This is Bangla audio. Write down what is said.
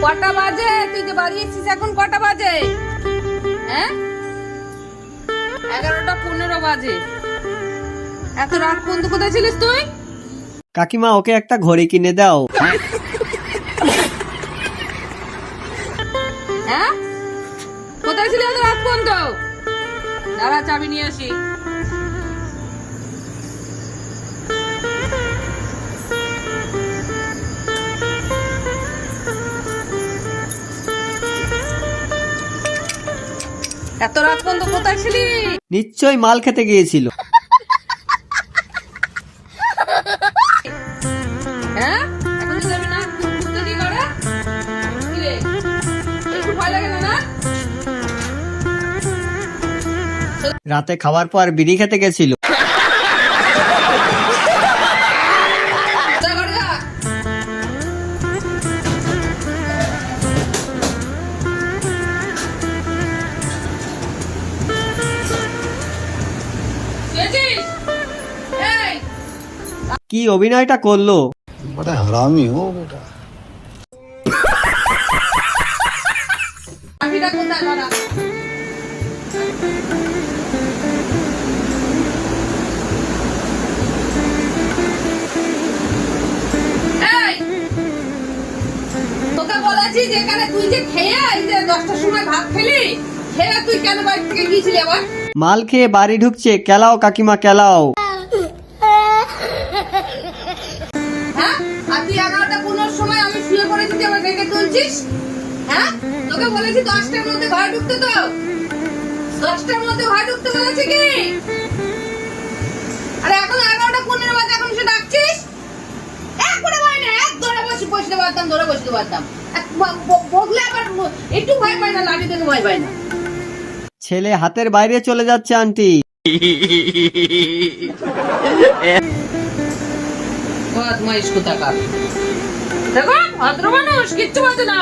কটা বাজে? তুই যে বাড়ি এসেছিস এখন কটা বাজে? হ্যাঁ, 11:15 বাজে। এত রাত পর্যন্ত কোথায় ছিলিস তুই? কাকিমা ওকে একটা ঘড়ি কিনে দাও। হ্যাঁ, কোথায় ছিলি এত রাত পর্যন্ত? দাঁড়া, চাবি নিয়ে আসি। এত রাত পর্যন্ত কোথায় ছিলি? নিশ্চয়ই মাল খেতে গিয়েছিল। হ্যাঁ, এখন যাবি না? ঘুরতে কি করে? কি রে, একটু ভয় লাগে না? রাতে খাওয়ার পর বিড়ি খেতে গেছিল। কি অভিনয়টা করলো! बड़ा हरामी हो बेटा। চাবিটা কোথায় দাঁড়া? তোকে বলেছি যেখানে তুই যে খেয়ে এই যে 10টার সময় ভাত খেলি, খেয়ে তুই কেন বাড়ি থেকে গিয়েছিলি আবার? মাল খেয়ে বাড়ি ঢুকছে, কেলাও কাকিমা কেলাও। হ্যাঁ, আর তুই 11:15 সময় আমি শুয়ে পড়েছি, তুই আমার ডেকে তুলছিস? হ্যাঁ, তোকে বলেছি 10টার মধ্যে ঘরে ঢুকতে, তো 10টার মধ্যে ঘরে ঢুকতে বলেছি কি? আরে এখন 11:15 বাজে, এখন সে ডাকছিস? একবারে ভয় না, এক ধরে বসতে পারতাম, ধরে বসতে পারতাম। বগলে আবার একটু ভয় পায় না, লাঠি থেকে ভয় পায় না। ছেলে হাতের বাইরে চলে যাচ্ছে আন্টি। বদমাইশ কোথাকার। দেখো, ভদ্র মানুষ, কিচ্ছু বাজে না।